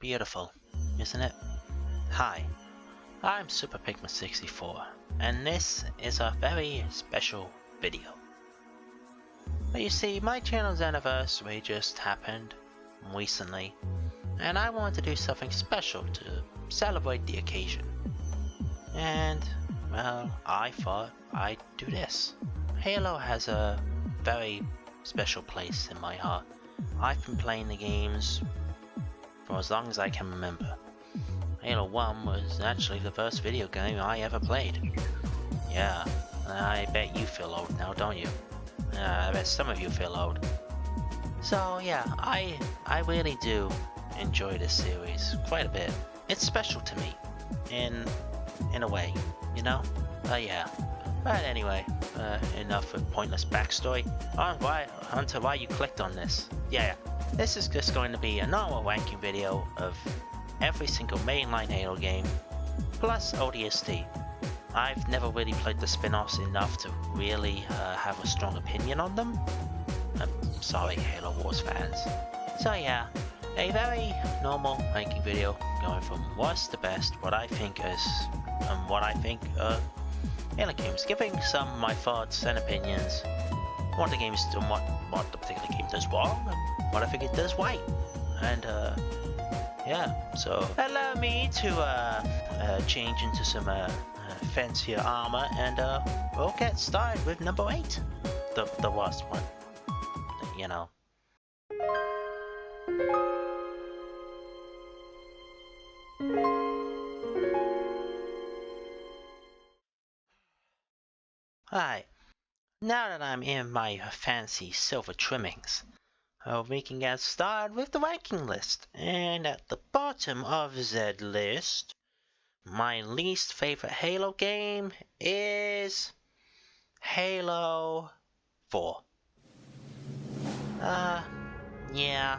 Beautiful, isn't it? Hi, I'm Super Pigma64, and this is a very special video. But you see, my channel's anniversary just happened recently, and I wanted to do something special to celebrate the occasion. And, well, I thought I'd do this. Halo has a very special place in my heart. I've been playing the games for as long as I can remember. Halo 1 was actually the first video game I ever played. Yeah, I bet you feel old now, don't you? I bet some of you feel old. So yeah, I really do enjoy this series quite a bit. It's special to me, in a way, you know? Yeah. But anyway, enough of pointless backstory. On to why you clicked on this. Yeah, this is just going to be a normal ranking video of every single mainline Halo game, plus ODST. I've never really played the spin-offs enough to really have a strong opinion on them. I'm sorry, Halo Wars fans. So yeah, a very normal ranking video, going from worst to best, what I think is, Halo games, giving some of my thoughts and opinions, what the game's doing, what the particular game does wrong, and what I think it does right. And yeah, so allow me to change into some fancier armor, and we'll get started with number 8, the worst one, you know. Alright, now that I'm in my fancy silver trimmings, we can get started with the ranking list. And at the bottom of the list, my least favorite Halo game is Halo 4. Yeah.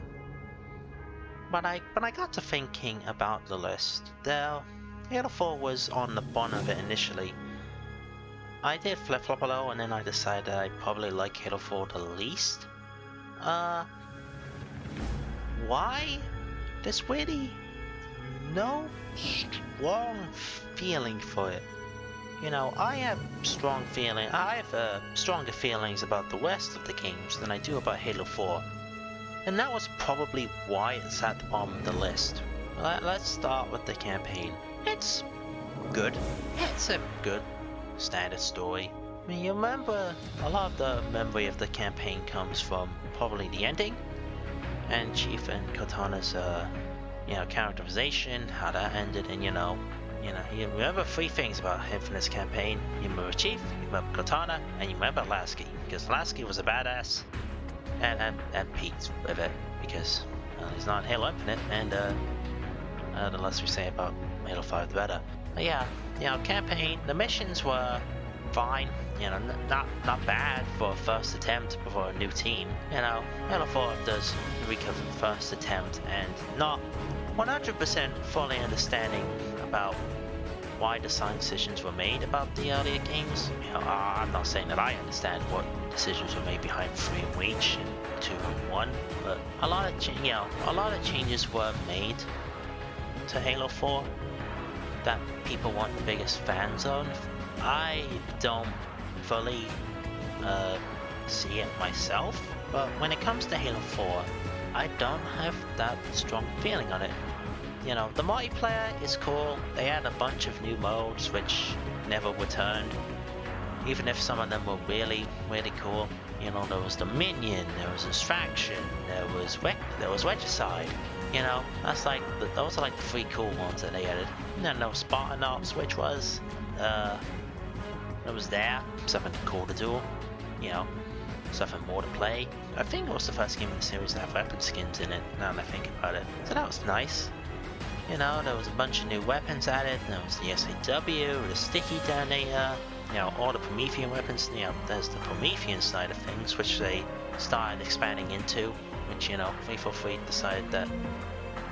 But I got to thinking about the list. Though Halo 4 was on the bottom of it initially. I did flip-flop a lot, and then I decided I probably like Halo 4 the least. Why? There's really no strong feeling for it. You know, I have stronger feelings about the rest of the games than I do about Halo 4. And that was probably why it's at the bottom of the list. Let's start with the campaign. It's good. It's a good standard story. I mean, you remember, a lot of the memory of the campaign comes from probably the ending, and Chief and Cortana's, characterization, how that ended, and you remember 3 things about him from this campaign. You remember Chief, you remember Cortana, and you remember Lasky, because Lasky was a badass, and Pete with it, because he's not in Halo Infinite, and the less we say about Halo 5, the better. But yeah, campaign, the missions were fine, not bad for a first attempt for a new team. Halo 4 does recover the first attempt and not 100% fully understanding about why design decisions were made about the earlier games. I'm not saying that I understand what decisions were made behind 3 and Reach and 2 and 1, but a lot of changes were made to Halo 4 that people weren't the biggest fans of. I don't fully see it myself, but when it comes to Halo 4, I don't have that strong feeling on it. The multiplayer is cool. They had a bunch of new modes which never returned, even if some of them were really, really cool. There was Dominion, there was Extraction, there was Regicide. Those are like the 3 cool ones that they added. And then there was Spartan Ops, which was something cool to do, something more to play. I think it was the first game in the series that had weapon skins in it, now that I think about it. So that was nice. There was a bunch of new weapons added. There was the SAW, the Sticky Detonator, all the Promethean weapons. There's the Promethean side of things, which they started expanding into, which, 343 decided that,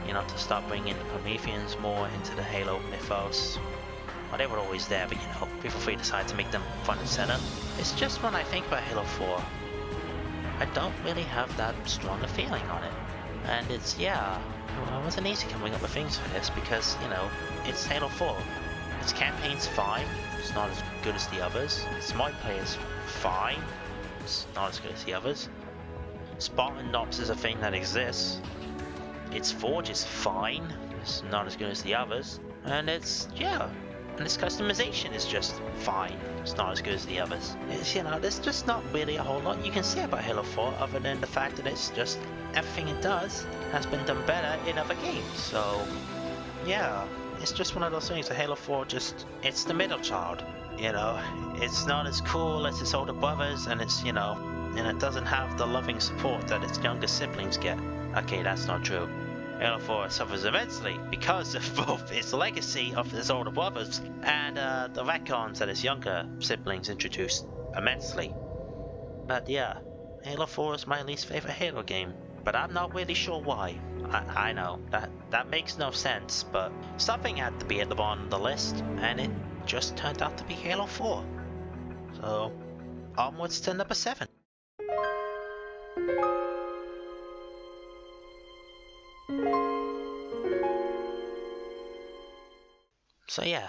to start bringing the Prometheans more into the Halo mythos. Well, they were always there, but, 343 decided to make them front and center. It's just when I think about Halo 4, I don't really have that strong a feeling on it. And it's, yeah, well, it wasn't easy coming up with things for this because, you know, it's Halo 4. Its campaign's fine, it's not as good as the others. Its multiplayer's fine, it's not as good as the others. Spartan Ops is a thing that exists. Its Forge is fine, it's not as good as the others. And it's, yeah, and its customization is just fine, it's not as good as the others. It's, you know, there's just not really a whole lot you can say about Halo 4 other than the fact that it's just everything it does has been done better in other games. So, yeah, it's just one of those things that Halo 4 just, it's the middle child, you know. It's not as cool as its older brothers, and it's, you know, and it doesn't have the loving support that its younger siblings get. Okay, that's not true. Halo 4 suffers immensely because of both its legacy of its older brothers and the retcons that its younger siblings introduced immensely. But yeah, Halo 4 is my least favorite Halo game, but I'm not really sure why. I know, that makes no sense, but something had to be at the bottom of the list, and it just turned out to be Halo 4. So, onwards to number 7. So yeah,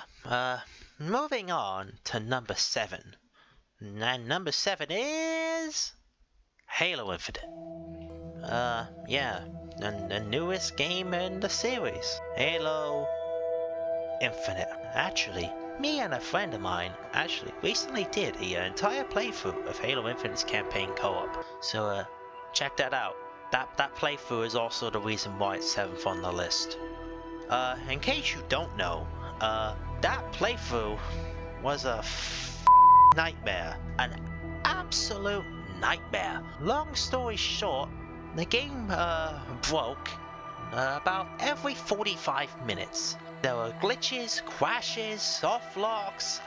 moving on to number 7. And number 7 is Halo Infinite. Yeah, the newest game in the series, Halo Infinite. Actually, me and a friend of mine actually recently did an entire playthrough of Halo Infinite's campaign co-op. So check that out. That playthrough is also the reason why it's 7th on the list. In case you don't know, that playthrough was a nightmare. An absolute nightmare. Long story short, the game broke about every 45 minutes. There were glitches, crashes, soft locks,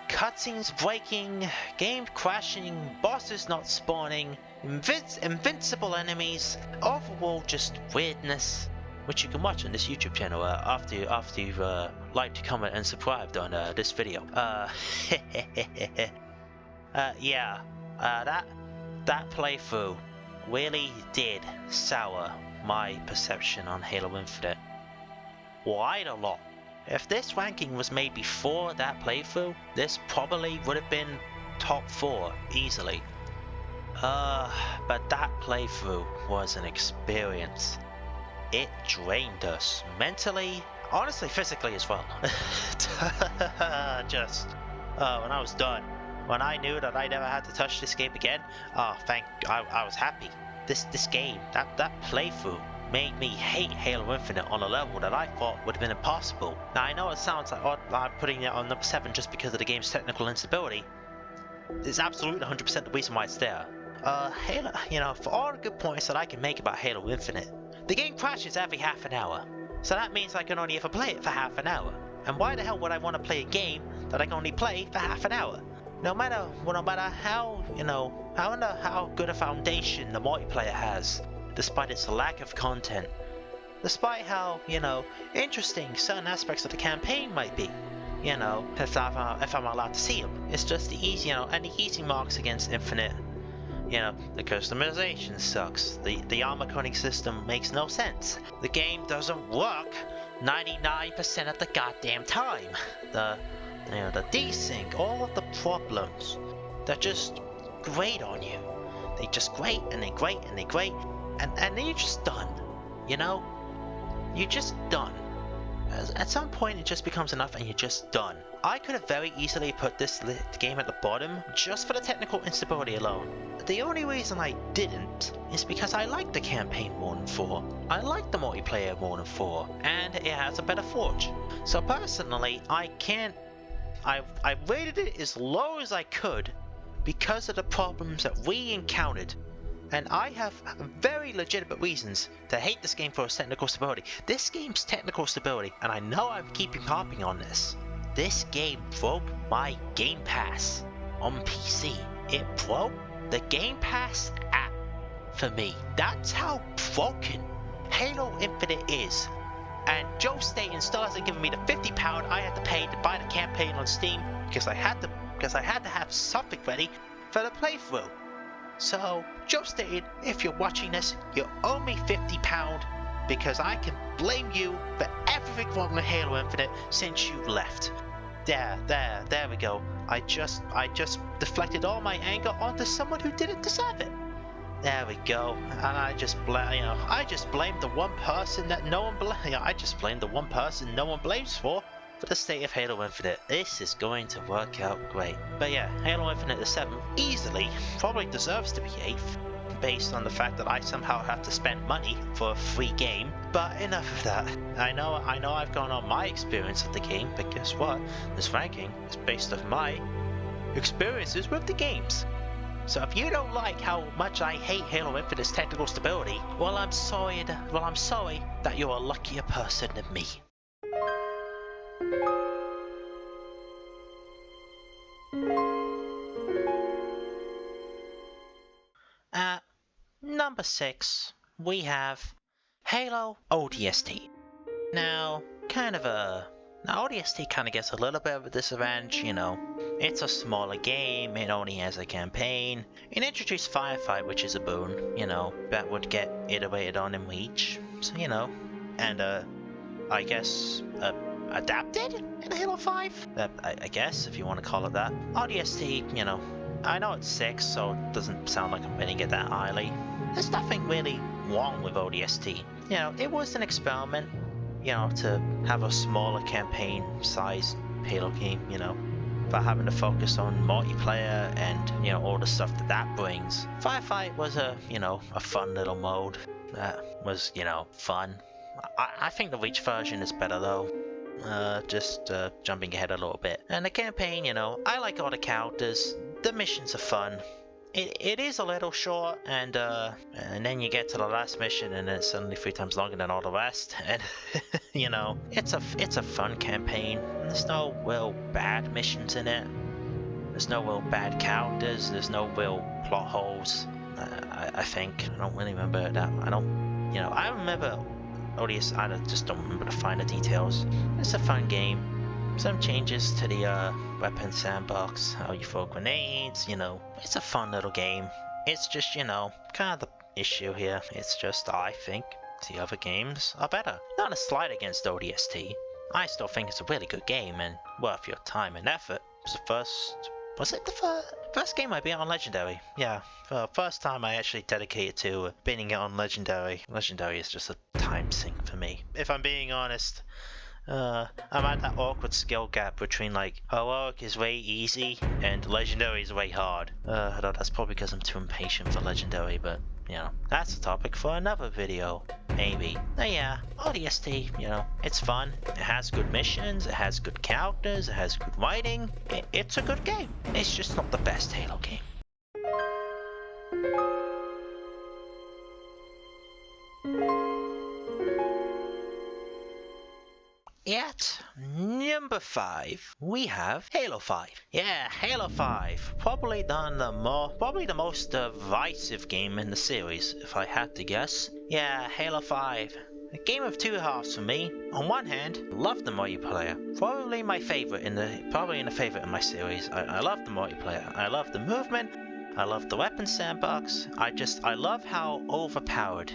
cutscenes breaking, game crashing, bosses not spawning, invincible enemies, overall just weirdness, which you can watch on this YouTube channel after you've liked, comment, and subscribed on this video. Yeah, that playthrough really did sour my perception on Halo Infinite quite a lot. If this ranking was made before that playthrough, this probably would have been top 4 easily. But that playthrough was an experience. It drained us mentally, honestly, physically as well. Just, when I was done, when I knew that I never had to touch this game again, I was happy. This game, that playthrough made me hate Halo Infinite on a level that I thought would have been impossible. Now I know it sounds like odd, I'm putting it on number 7 just because of the game's technical instability. It's absolutely 100% the reason why it's there. Halo, you know, for all the good points that I can make about Halo Infinite, the game crashes every half an hour. So that means I can only ever play it for half an hour. And why the hell would I want to play a game that I can only play for half an hour? No matter how, you know, how good a foundation the multiplayer has, despite its lack of content, despite how, you know, interesting certain aspects of the campaign might be, you know, if I'm allowed to see them. It's just the easy, you know, and the easy marks against Infinite. You know, the customization sucks. The armor coding system makes no sense. The game doesn't work 99% of the goddamn time. The desync, all of the problems, they're just grate on you. They just grate and they grate and they grate, and then you're just done. You know, you're just done. At some point it just becomes enough and you're just done. I could have very easily put this game at the bottom just for the technical instability alone. The only reason I didn't is because I like the campaign more than 4. I like the multiplayer more than 4, and it has a better forge. So personally, I rated it as low as I could because of the problems that we encountered. And I have very legitimate reasons to hate this game for its technical stability. This game's technical stability, and I know I'm keeping harping on this, this game broke my Game Pass on PC. It broke the Game Pass app for me. That's how broken Halo Infinite is. And Joe Staten still hasn't given me the £50 I had to pay to buy the campaign on Steam because I had to have something ready for the playthrough. So, Joe stated, if you're watching this, you owe me £50 because I can blame you for everything wrong with Halo Infinite since you left. There we go. I just deflected all my anger onto someone who didn't deserve it. There we go. And I just blame the one person that no one blames for the state of Halo Infinite. This is going to work out great. But yeah, Halo Infinite is 7th. Easily, probably deserves to be 8th. Based on the fact that I somehow have to spend money for a free game. But enough of that. I know I've gone on my experience of the game, but guess what? This ranking is based off my experiences with the games. So if you don't like how much I hate Halo Infinite's technical stability, well I'm sorry that you're a luckier person than me. At number 6, we have Halo ODST. Now ODST kind of gets a little bit of a disadvantage, you know. It's a smaller game, it only has a campaign. It introduced Firefight, which is a boon, you know, that would get iterated on in Reach. So, you know, and I guess adapted in Halo 5? I guess, if you want to call it that. ODST, you know, I know it's 6, so it doesn't sound like I'm rating it that highly. There's nothing really wrong with ODST. You know, it was an experiment, you know, to have a smaller campaign-sized Halo game, you know, but having to focus on multiplayer and, you know, all the stuff that brings. Firefight was a fun little mode that was, you know, fun. I think the Reach version is better though. Just jumping ahead a little bit. And the campaign, you know, I like all the characters. The missions are fun. It is a little short, and then you get to the last mission, and it's suddenly 3 times longer than all the rest. And you know, it's a fun campaign. There's no real bad missions in it. There's no real bad characters. There's no real plot holes. I think I don't really remember that. I remember ODS. I just don't remember the finer details. It's a fun game. Some changes to the weapon sandbox, how you throw grenades, you know. It's a fun little game. It's just, you know, kind of the issue here. It's just, I think the other games are better. Not a slight against ODST. I still think it's a really good game and worth your time and effort. Was it the first game I beat on Legendary? Yeah, for the first time I actually dedicated to beating it on Legendary. Legendary is just a time sink for me. If I'm being honest, I'm at that awkward skill gap between like heroic is way easy and legendary is way hard. Although that's probably because I'm too impatient for legendary, but you know, that's a topic for another video, maybe. But yeah, ODST, you know, it's fun. It has good missions, it has good characters, it has good writing. It's a good game. It's just not the best Halo game. At number 5, we have Halo 5. Yeah, Halo 5. Probably the most divisive game in the series, if I had to guess. Yeah, Halo 5. A game of two halves for me. On one hand, love the multiplayer. Probably my favorite in the favorite in my series. I love the multiplayer. I love the movement. I love the weapon sandbox. I love how overpowered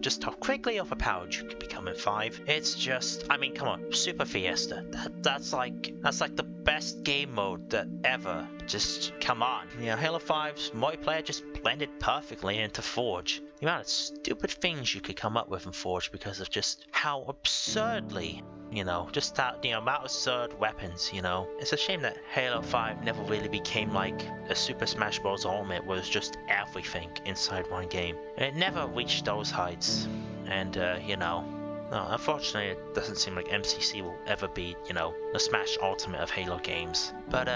just how quickly overpowered you can become in 5. It's just, I mean, come on, Super Fiesta. That's like the best game mode that ever. Just come on. You know, Halo 5's multiplayer just blended perfectly into Forge. The amount of stupid things you could come up with in Forge because of just how absurdly, you know, just that, you know, amount of absurd weapons, you know. It's a shame that Halo 5 never really became like a Super Smash Bros. Ultimate where it was just everything inside one game. It never reached those heights. And, you know, unfortunately it doesn't seem like MCC will ever be, you know, the Smash Ultimate of Halo games. But,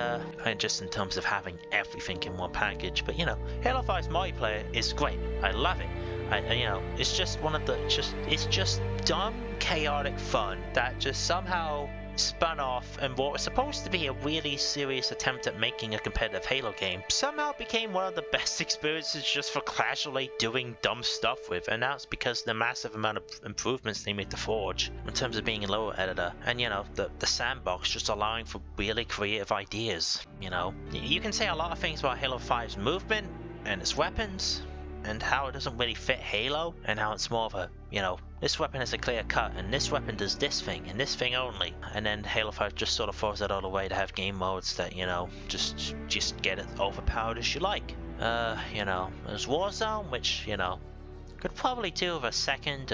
just in terms of having everything in one package. But, you know, Halo 5's multiplayer is great. I love it. You know, it's just it's just dumb, chaotic fun that just somehow spun off, and what was supposed to be a really serious attempt at making a competitive Halo game somehow became one of the best experiences just for casually doing dumb stuff with. And that's because the massive amount of improvements they made to Forge in terms of being a lower editor, and you know, the sandbox just allowing for really creative ideas. You know, you can say a lot of things about Halo 5's movement, and its weapons, and how it doesn't really fit Halo, and how it's more of a, you know, this weapon is a clear cut, and this weapon does this thing, and this thing only. And then Halo 5 just sort of throws it all away to have game modes that, you know, just get it overpowered as you like. You know, there's Warzone, which, you know, could probably do with a second,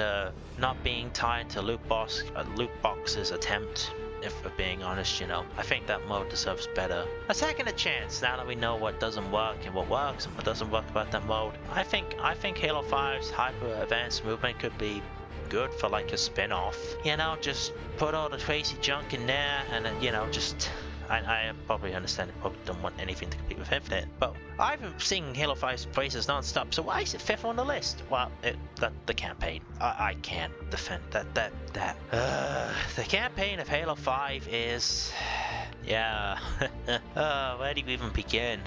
not being tied to loot box's attempt. If we're being honest, you know, I think that mode deserves better. A second a chance, now that we know what doesn't work and what works and what doesn't work about that mode. I think Halo 5's hyper advanced movement could be good for like a spin-off. You know, just put all the crazy junk in there and then, you know, just... I probably understand it probably don't want anything to compete with Infinite, but I've been singing Halo 5's praises non-stop, so why is it 5th on the list? Well, the campaign. I can't defend that. The campaign of Halo 5 is... yeah. Where do you even begin?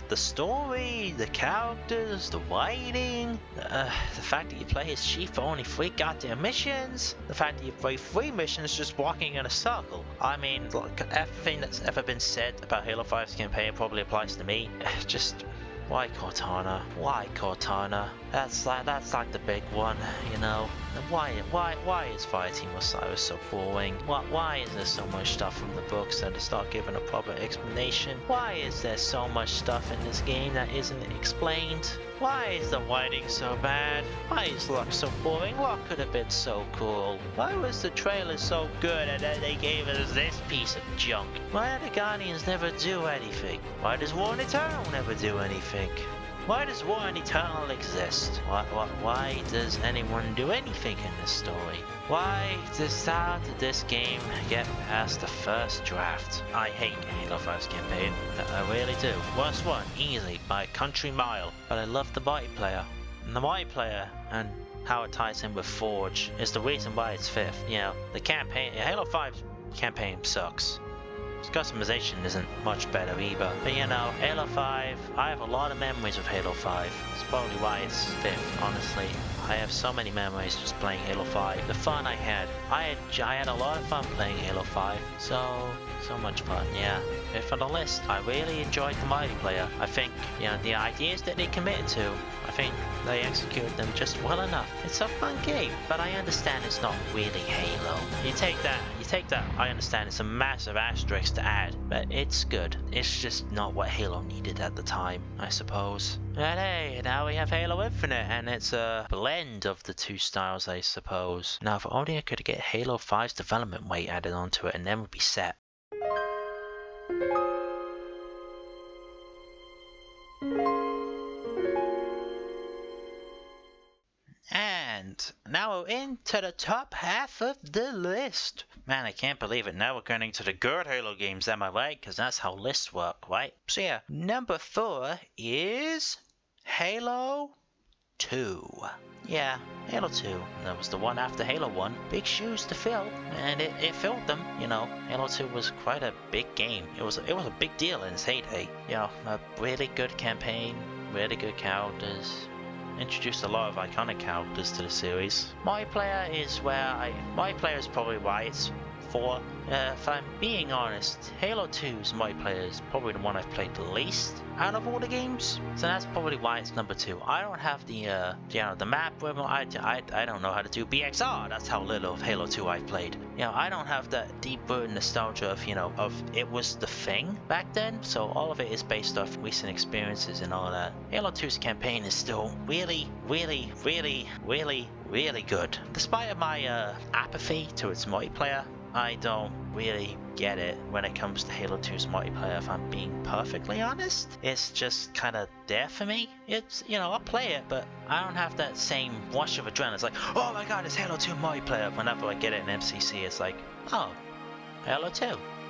The story, the characters, the writing, the fact that you play as Chief for only 3 goddamn missions, the fact that you play 3 missions just walking in a circle. I mean, look, everything that's ever been said about Halo 5's campaign probably applies to me. Just... why Cortana? Why Cortana? That's like the big one, you know. Why is Fireteam Osiris so boring? Why is there so much stuff from the books that is not given a proper explanation? Why is there so much stuff in this game that isn't explained? Why is the writing so bad? Why is Locke so boring? Locke could have been so cool. Why was the trailer so good and then they gave us this piece of junk? Why do the Guardians never do anything? Why does War and Eternal never do anything? Why does War and Eternal exist? Why does anyone do anything in this story? Why did this game get past the first draft? I hate Halo 5's campaign. I really do. Worst one, easily, by a country mile. But I love the multiplayer. And the multiplayer and how it ties in with Forge is the reason why it's 5th. You know, the campaign, Halo 5's campaign sucks. Its customization isn't much better either. But you know, Halo 5, I have a lot of memories of Halo 5. It's probably why it's 5th, honestly. I have so many memories just playing Halo 5. The fun I had. I had a lot of fun playing Halo 5. So much fun, yeah. 5th on the list. I really enjoyed the multiplayer. I think, you know, the ideas that they committed to, I think they executed them just well enough. It's a fun game, but I understand it's not really Halo. You take that, I understand it's a massive asterisk to add, but it's good. It's just not what Halo needed at the time, I suppose. But hey, now we have Halo Infinite, and it's a blend of the two styles, I suppose. Now, if only I could get Halo 5's development weight added onto it, and then we'd be set. And now we're into the top half of the list. Man, I can't believe it. Now we're getting to the good Halo games, am I right? Because that's how lists work, right? So yeah, number 4 is Halo 2. Yeah, Halo 2. That was the one after Halo 1. Big shoes to fill, and it filled them. You know, Halo 2 was quite a big game. It was a big deal in its heyday. You know, a really good campaign, really good characters. Introduced a lot of iconic characters to the series. Multiplayer is probably why it's 4. If I'm being honest, Halo 2's multiplayer is probably the one I've played the least out of all the games, so that's probably why it's number 2. I don't have the the map rhythm. I don't know how to do BXR. That's how little of Halo 2 I've played. You know, I don't have that deep-rooted nostalgia of it was the thing back then. So all of it is based off recent experiences and all that. Halo 2's campaign is still really good. Despite my apathy to its multiplayer, I don't really get it when it comes to Halo 2's multiplayer, if I'm being perfectly honest. It's just kind of there for me. It's, you know, I'll play it, but I don't have that same rush of adrenaline. It's like, oh my god, it's Halo 2 multiplayer. Whenever I get it in MCC, it's like, oh, Halo 2.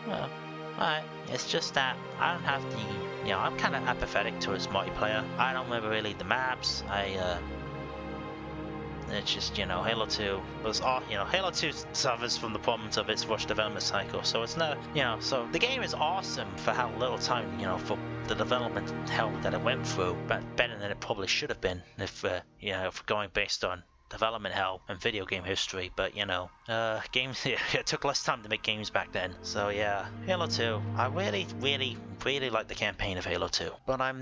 Well, alright. It's just that I don't have the, you know, I'm kind of apathetic to its multiplayer. I don't remember really the maps. It's just, you know, Halo 2 was all, you know, Halo 2 suffers from the problems of its rushed development cycle, so it's not, you know, so the game is awesome for how little time, you know, for the development hell that it went through, but better than it probably should have been if, you know, if going based on development hell in video game history, but you know, games, it took less time to make games back then. So yeah, Halo 2, I really like the campaign of Halo 2, but I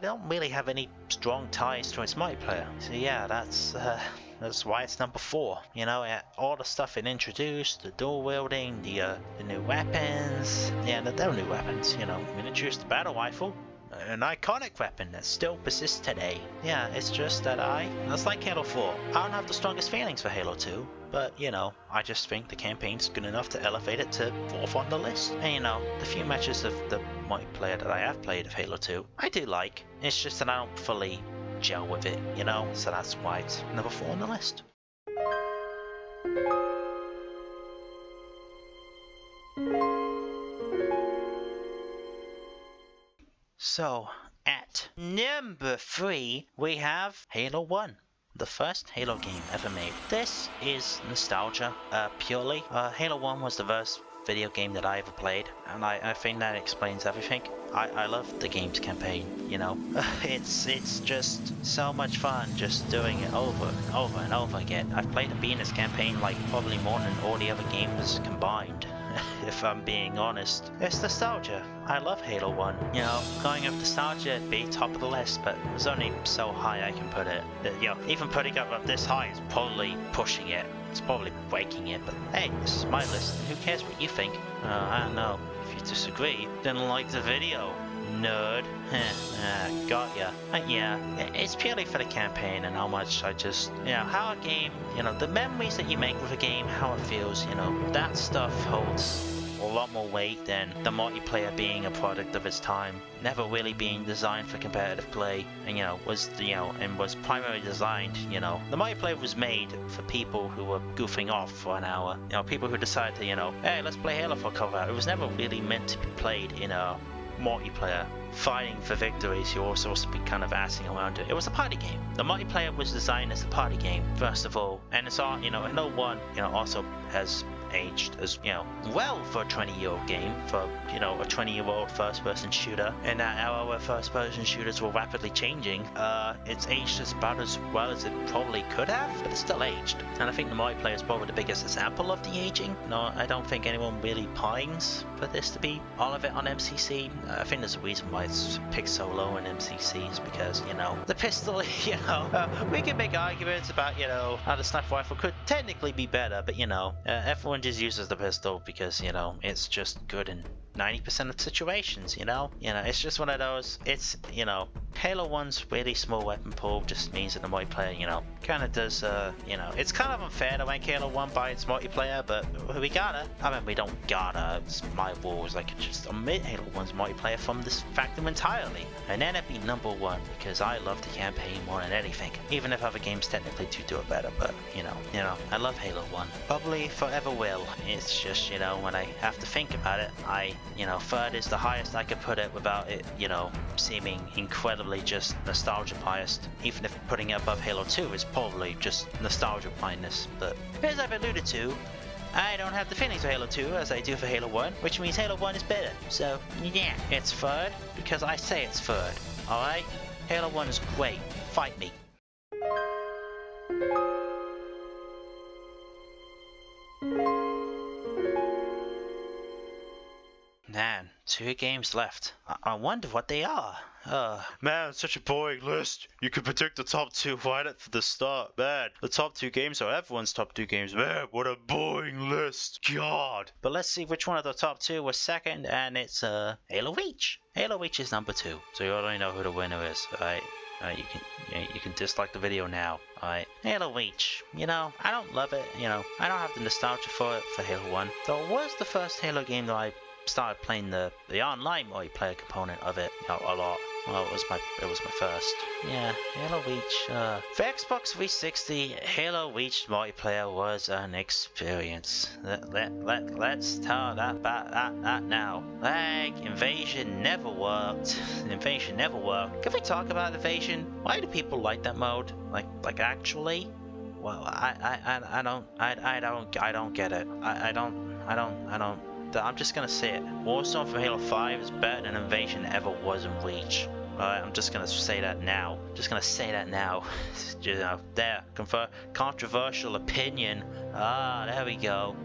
don't really have any strong ties to its multiplayer. So yeah, that's why it's number 4. You know, all the stuff it introduced, the dual wielding, the new weapons. Yeah, there were new weapons. You know, it introduced the battle rifle, an iconic weapon that still persists today. Yeah, it's just that that's like Halo 4. I don't have the strongest feelings for Halo 2, but you know, I just think the campaign's good enough to elevate it to 4th on the list. And you know, the few matches of the multiplayer that I have played of Halo 2, I do like. It's just that I don't fully gel with it, you know, so that's why it's number 4 on the list. So, at number 3, we have Halo 1, the first Halo game ever made. This is nostalgia, purely. Halo 1 was the first video game that I ever played, and I think that explains everything. I love the game's campaign, you know. It's just so much fun just doing it over and over and over again. I've played the Venus campaign like probably more than all the other games combined. If I'm being honest. It's nostalgia. I love Halo 1. You know, going up nostalgia, it'd be top of the list, but there's only so high I can put it. You know, even putting it up this high is probably pushing it. It's probably breaking it, but hey, this is my list. Who cares what you think? I don't know. If you disagree, then like the video, nerd. Got ya. Yeah, it's purely for the campaign and how much I just, you know, how a game, you know, the memories that you make with a game, how it feels, you know, that stuff holds a lot more weight than the multiplayer being a product of its time, never really being designed for competitive play, and was primarily designed, the multiplayer was made for people who were goofing off for an hour, people who decided to, hey, let's play Halo for cover. It was never really meant to be played in a multiplayer fighting for victories. You're also supposed to be kind of assing around it. It was a party game. The multiplayer was designed as a party game first of all, and it's all, Halo 1 also has aged as well for a 20-year-old game, for a 20-year-old first-person shooter in that era where first-person shooters were rapidly changing. It's aged about as well as it probably could have, but it's still aged, and I think the multiplayer is probably the biggest example of the aging. No, I don't think anyone really pines for this to be all of it on MCC. I think there's a reason why it's picked so low in MCC is because the pistol. We can make arguments about how the sniper rifle could technically be better, but everyone just uses the pistol because it's just good in 90% of situations. It's just one of those. It's Halo 1's really small weapon pool just means that the multiplayer kind of does it's kind of unfair to rank Halo 1 by its multiplayer, but we don't gotta, it's my rules. I could just omit Halo 1's multiplayer from this factor entirely, and then it'd be number 1 because I love the campaign more than anything, even if other games technically do it better. But I love Halo 1, probably forever will. It's just when I have to think about it, third is the highest I could put it without it seeming incredibly just nostalgia biased, even if putting it above Halo 2 is probably just nostalgia blindness. But as I've alluded to, I don't have the feelings for Halo 2 as I do for Halo 1, which means Halo 1 is better. So yeah, it's third because I say it's third. Alright? Halo 1 is great. Fight me. Man, 2 games left. I wonder what they are. Man, it's such a boring list. You could predict the top 2 right at the start. Man, the top 2 games are everyone's top 2 games. Man, what a boring list. God. But let's see which one of the top 2 was second, and it's Halo Reach. Halo Reach is number 2, so you already know who the winner is, right? You can dislike the video now. Alright, Halo Reach. I don't love it. I don't have the nostalgia for it for Halo 1. Though it was the first Halo game that I started playing the online multiplayer component of it a lot. Well, it was my first. Yeah, Halo Reach. For Xbox 360, Halo Reach multiplayer was an experience. Let's talk about that now. Invasion never worked. Invasion never worked. Can we talk about Invasion? Why do people like that mode? Like actually? Well, I don't get it. I don't. I'm just gonna say it. Warzone from Halo 5 is better than Invasion ever was in Reach. Alright, I'm just gonna say that now. You know, there, controversial opinion. Ah, there we go.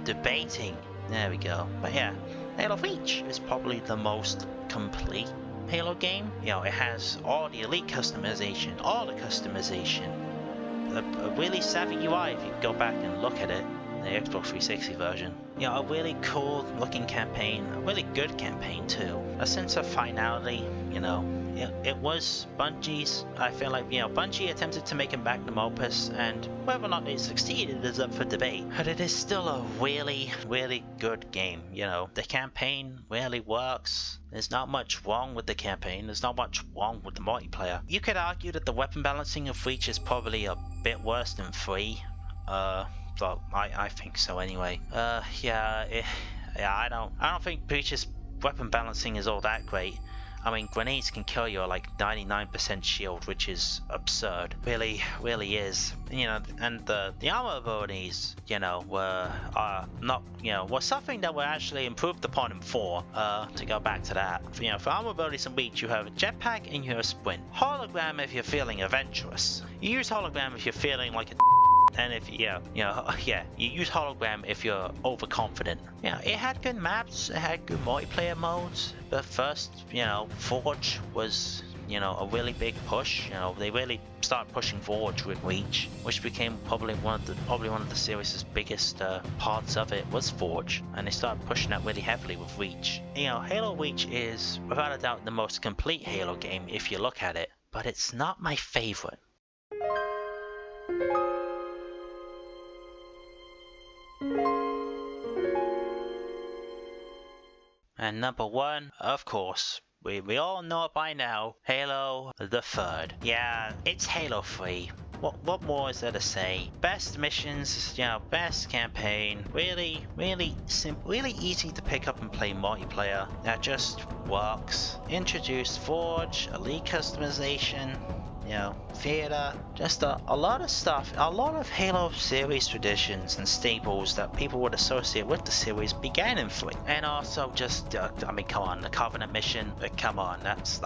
Debating. There we go. But yeah, Halo Reach is probably the most complete Halo game. You know, it has all the elite customization, all the customization. A really savvy UI if you go back and look at it. The Xbox 360 version. You know, a really cool looking campaign, a really good campaign too. A sense of finality, you know. It was Bungie's. I feel like, you know, Bungie attempted to make a magnum opus, and whether or not they succeeded is up for debate. But it is still a really, really good game, you know. The campaign really works. There's not much wrong with the campaign. There's not much wrong with the multiplayer. You could argue that the weapon balancing of Reach is probably a bit worse than 3. But I think so anyway. I don't think Reach's weapon balancing is all that great. I mean, grenades can kill you at like 99% shield, which is absurd. Really is. You know, and the armor abilities, you know, were not, you know, was something that were actually improved upon in 4. To go back to that, you know, for armor abilities in Reach, you have a jetpack and you have a sprint. Hologram if you're feeling adventurous. You use hologram if you're feeling like a and if you use hologram if you're overconfident. You know, it had good maps, it had good multiplayer modes, but first, you know, Forge was, you know, a really big push. You know, they really started pushing Forge with Reach, which became probably one of the series' biggest parts of it was Forge, and they started pushing that really heavily with Reach. You know, Halo Reach is without a doubt the most complete Halo game if you look at it, but it's not my favorite. And number 1, of course, we all know it by now, Halo the 3rd. Yeah, it's Halo 3. What more is there to say? Best missions, you know, best campaign, really simple, really easy to pick up and play multiplayer that just works. Introduced Forge, elite customization, you know, theater, just a lot of stuff, a lot of Halo series traditions and staples that people would associate with the series began in 3. And also just, I mean, come on, the Covenant mission, come on, that's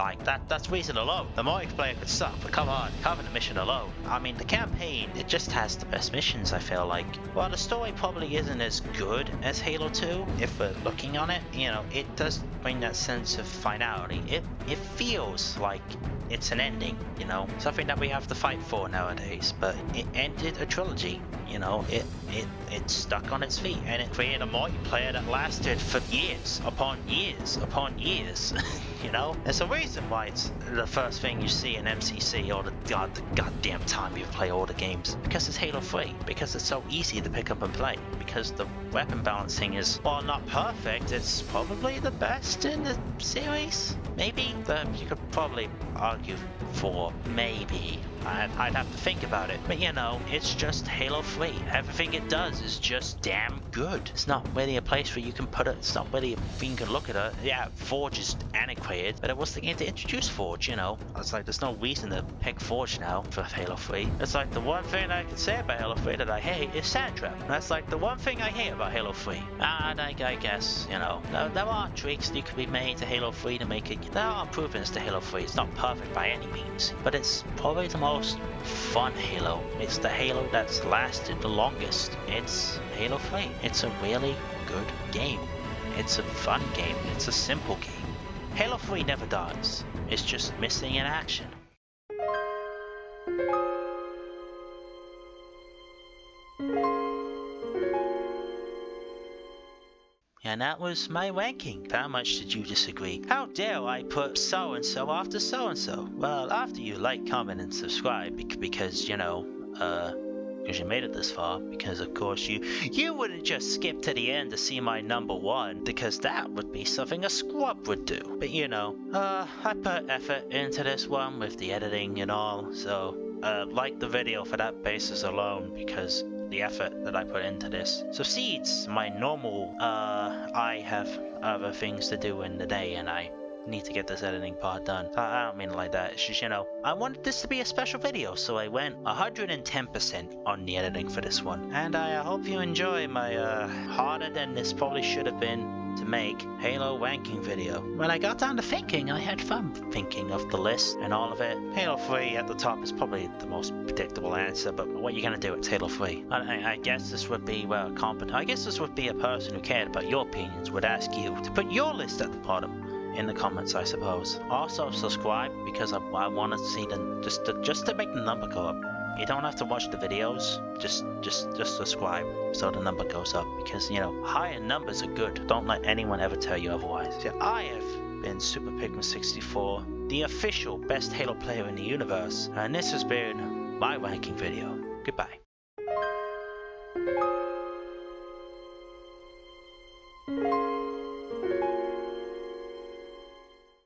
reason alone. The multiplayer could suck, but come on, Covenant mission alone. I mean, the campaign, it just has the best missions, I feel like. Well, the story probably isn't as good as Halo 2, if we're looking on it. You know, it does bring that sense of finality. It feels like it's an ending, you know, something that we have to fight for nowadays, but it ended a trilogy, you know, it stuck on its feet, and it created a multiplayer that lasted for years upon years upon years. You know, there's a reason why it's the first thing you see in MCC all the goddamn time you play all the games, because it's Halo 3, because it's so easy to pick up and play, because the weapon balancing is, while not perfect, it's probably the best in the series. Maybe you could probably argue for maybe. I'd have to think about it. But you know, it's just Halo 3. Everything it does is just damn good. It's not really a place where you can put it. It's not really a thing you can look at it. Yeah, Forge is antiquated, but it was the game to introduce Forge, you know. It's like there's no reason to pick Forge now for Halo 3. It's like the one thing I can say about Halo 3 that I hate is Sandtrap. That's like the one thing I hate about Halo 3. And I guess, you know, there are tweaks that could be made to Halo 3 to make it. There are improvements to Halo 3. It's not perfect by any means, but it's probably the most fun Halo. It's the Halo that's lasted the longest. It's Halo 3. It's a really good game. It's a fun game. It's a simple game. Halo 3 never dies. It's just missing in action. And that was my ranking. How much did you disagree? How dare I put so-and-so after so-and-so? Well, after you like, comment, and subscribe, because, you know, because you made it this far, because of course you wouldn't just skip to the end to see my number 1, because that would be something a scrub would do. But you know, I put effort into this one with the editing and all, so like the video for that basis alone, because the effort that I put into this succeeds my normal, I have other things to do in the day and I need to get this editing part done. I don't mean it like that, it's just, you know, I wanted this to be a special video, so I went 110% on the editing for this one. And I hope you enjoy my harder than this probably should have been to make Halo ranking video. When I got down to thinking, I had fun thinking of the list and all of it. Halo 3 at the top is probably the most predictable answer, but what are you gonna do? It's Halo 3. I guess this would be I guess this would be a person who cared about your opinions would ask you to put your list at the bottom in the comments, I suppose. Also subscribe, because I want to see just to make the number go up. You don't have to watch the videos, just subscribe so the number goes up, because, you know, higher numbers are good. Don't let anyone ever tell you otherwise. So I have been Super Pikmin 64, the official best Halo player in the universe, and this has been my ranking video. Goodbye.